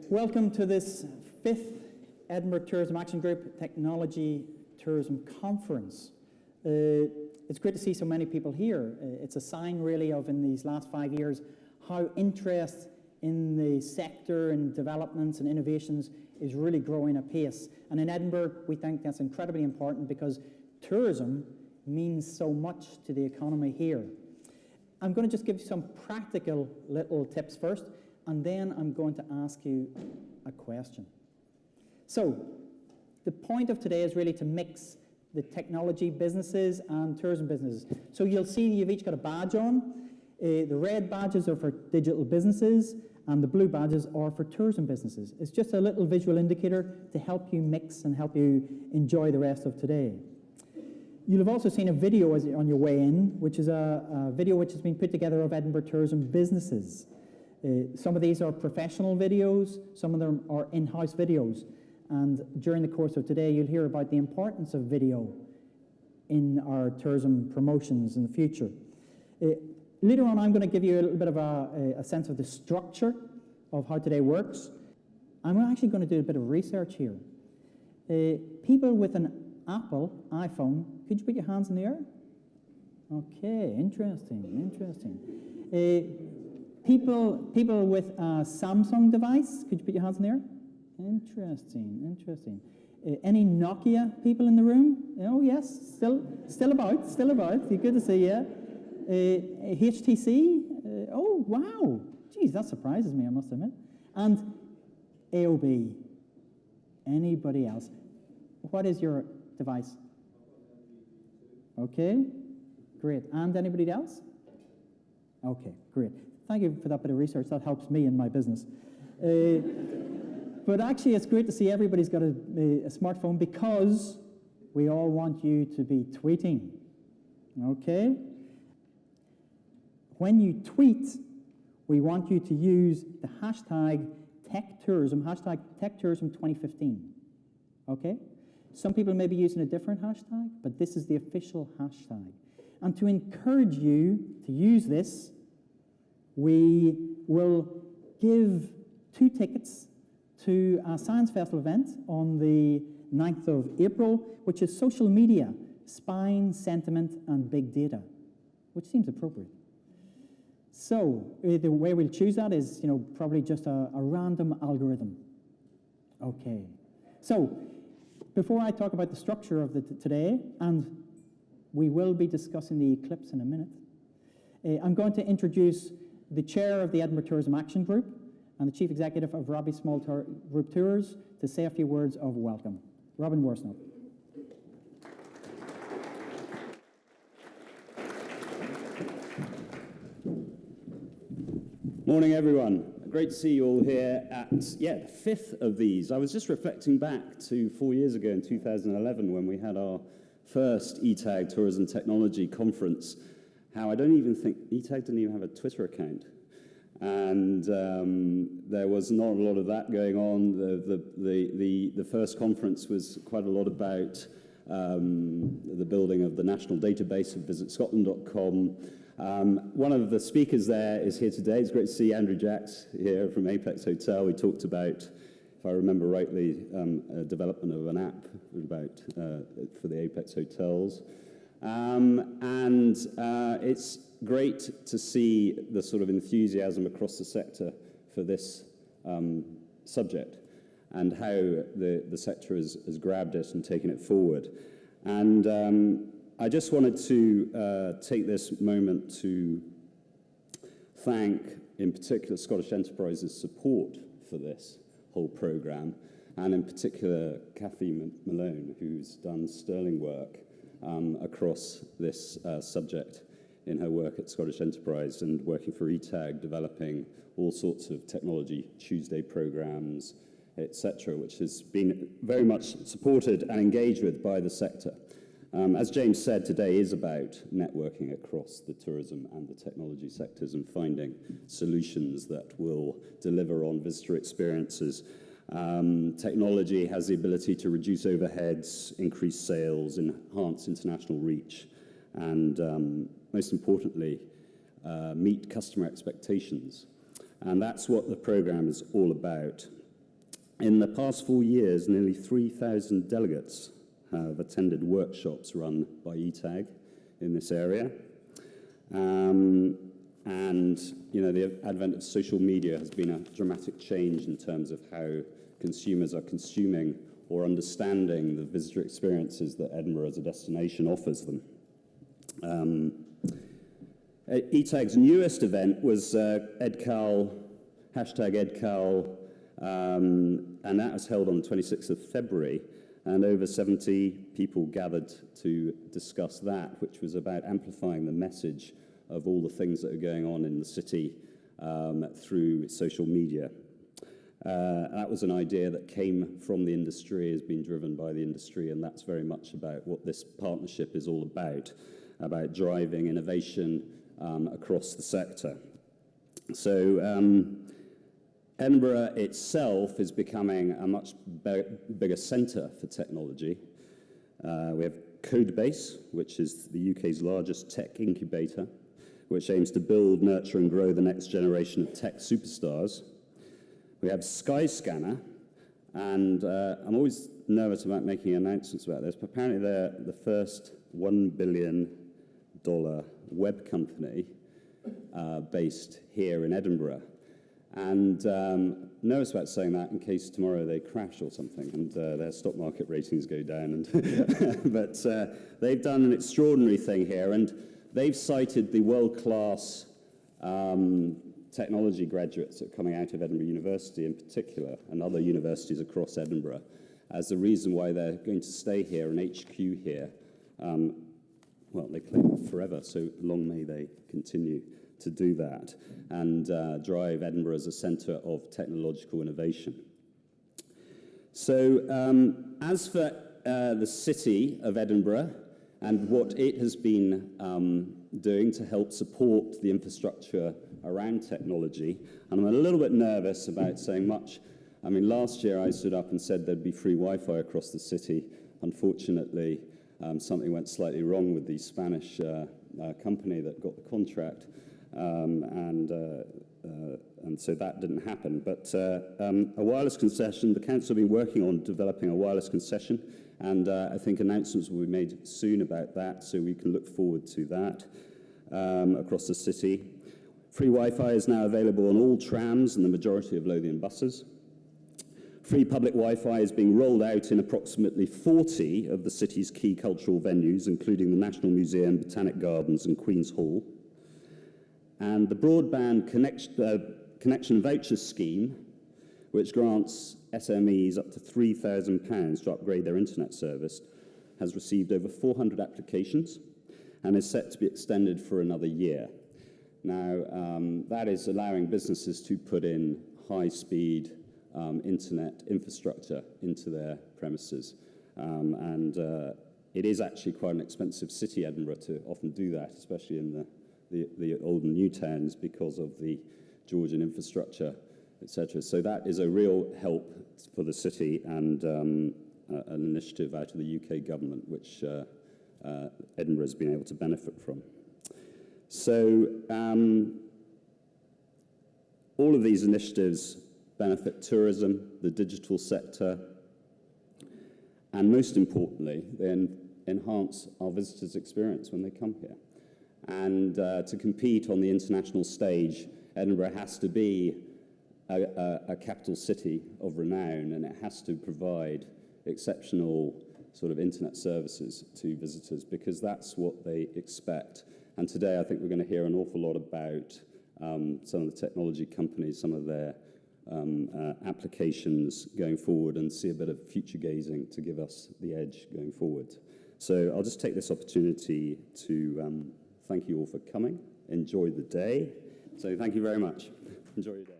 Welcome to this 5th Edinburgh Tourism Action Group Technology Tourism Conference. It's great to see so many people here. It's a sign really of, in these last 5 years, how interest in the sector and developments and innovations is really growing apace. And in Edinburgh, we think that's incredibly important because tourism means so much to the economy here. I'm going to just give you some practical little tips first, and then I'm going to ask you a question. So, the point of today is really to mix the technology businesses and tourism businesses. So you'll see you've each got a badge on. The red badges are for digital businesses, and the blue badges are for tourism businesses. It's just a little visual indicator to help you mix and help you enjoy the rest of today. You'll have also seen a video on your way in, which is a video which has been put together of Edinburgh tourism businesses. Some of these are professional videos, some of them are in-house videos. And during the course of today, you'll hear about the importance of video in our tourism promotions in the future. Later on, I'm going to give you a little bit of a sense of the structure of how today works. I'm actually going to do a bit of research here. People with an Apple iPhone, could you put your hands in the air? Okay, interesting. People with a Samsung device, could you put your hands in the air? Interesting. Any Nokia people in the room? Oh yes, still about. Good to see you. HTC? Oh wow, geez, that surprises me, I must admit. And AOB. Anybody else? What is your device? Okay, great. And anybody else? Okay, great. Thank you for that bit of research. That helps me in my business. But actually, it's great to see everybody's got a smartphone because we all want you to be tweeting. Okay? When you tweet, we want you to use the hashtag TechTourism, hashtag TechTourism2015. Okay? Some people may be using a different hashtag, but this is the official hashtag. And to encourage you to use this, we will give 2 tickets to a Science Festival event on the 9th of April, which is social media, spine, sentiment, and big data, which seems appropriate. So the way we'll choose that is, probably just a random algorithm. Okay. So before I talk about the structure of today, and we will be discussing the eclipse in a minute, I'm going to introduce the chair of the Edinburgh Tourism Action Group and the chief executive of Robbie Small Group Tours to say a few words of welcome. Robin Worsnop. Morning, everyone. Great to see you all here at, the 5th of these. I was just reflecting back to 4 years ago in 2011 when we had our first ETAG Tourism Technology Conference, how I don't even think, ETAG didn't even have a Twitter account. And there was not a lot of that going on. The first conference was quite a lot about the building of the national database of visitscotland.com. One of the speakers there is here today. It's great to see Andrew Jacks here from Apex Hotel. We talked about, if I remember rightly, development of an app about for the Apex Hotels. It's great to see the sort of enthusiasm across the sector for this subject and how the sector has grabbed it and taken it forward. And I just wanted to take this moment to thank, in particular, Scottish Enterprise's support for this whole programme, and in particular, Kathy Malone, who's done sterling work across this subject in her work at Scottish Enterprise and working for ETAG, developing all sorts of technology Tuesday programs, etc., which has been very much supported and engaged with by the sector. As James said, today is about networking across the tourism and the technology sectors and finding solutions that will deliver on visitor experiences. Technology has the ability to reduce overheads, increase sales, enhance international reach, and most importantly, meet customer expectations. And that's what the program is all about. In the past 4 years, nearly 3,000 delegates have attended workshops run by ETAG in this area. And, you know, the advent of social media has been a dramatic change in terms of how consumers are consuming or understanding the visitor experiences that Edinburgh as a destination offers them. ETAG's newest event was EdCal, #EdCal, and that was held on the 26th of February, and over 70 people gathered to discuss that, which was about amplifying the message of all the things that are going on in the city through social media. That was an idea that came from the industry, has been driven by the industry, and that's very much about what this partnership is all about driving innovation across the sector. So Edinburgh itself is becoming a much bigger centre for technology. We have Codebase, which is the UK's largest tech incubator, which aims to build, nurture and grow the next generation of tech superstars. We have Skyscanner, and I'm always nervous about making announcements about this, but apparently they're the first $1 billion web company based here in Edinburgh. And nervous about saying that in case tomorrow they crash or something and their stock market ratings go down. And but they've done an extraordinary thing here, and they've cited the world-class technology graduates that are coming out of Edinburgh University in particular, and other universities across Edinburgh, as the reason why they're going to stay here and HQ here. Well, they claim forever, so long may they continue to do that and drive Edinburgh as a centre of technological innovation. So as for the city of Edinburgh and what it has been doing to help support the infrastructure around technology, and I'm a little bit nervous about saying much. I mean, last year I stood up and said there'd be free Wi-Fi across the city. Unfortunately, something went slightly wrong with the Spanish company that got the contract, and so that didn't happen. But a wireless concession, the council have been working on developing a wireless concession, and I think announcements will be made soon about that, so we can look forward to that across the city. Free Wi-Fi is now available on all trams and the majority of Lothian buses. Free public Wi-Fi is being rolled out in approximately 40 of the city's key cultural venues, including the National Museum, Botanic Gardens and Queen's Hall. And the broadband connection voucher scheme, which grants SMEs up to £3,000 to upgrade their internet service, has received over 400 applications and is set to be extended for another year. Now, that is allowing businesses to put in high-speed internet infrastructure into their premises. And it is actually quite an expensive city, Edinburgh, to often do that, especially in the old and new towns because of the Georgian infrastructure, etc. So that is a real help for the city and an initiative out of the UK government, which Edinburgh has been able to benefit from. So all of these initiatives benefit tourism, the digital sector, and most importantly, they enhance our visitors' experience when they come here. And to compete on the international stage, Edinburgh has to be a capital city of renown, and it has to provide exceptional sort of internet services to visitors because that's what they expect. And today I think we're going to hear an awful lot about some of the technology companies, some of their applications going forward, and see a bit of future gazing to give us the edge going forward. So I'll just take this opportunity to thank you all for coming. Enjoy the day. So thank you very much. Enjoy your day.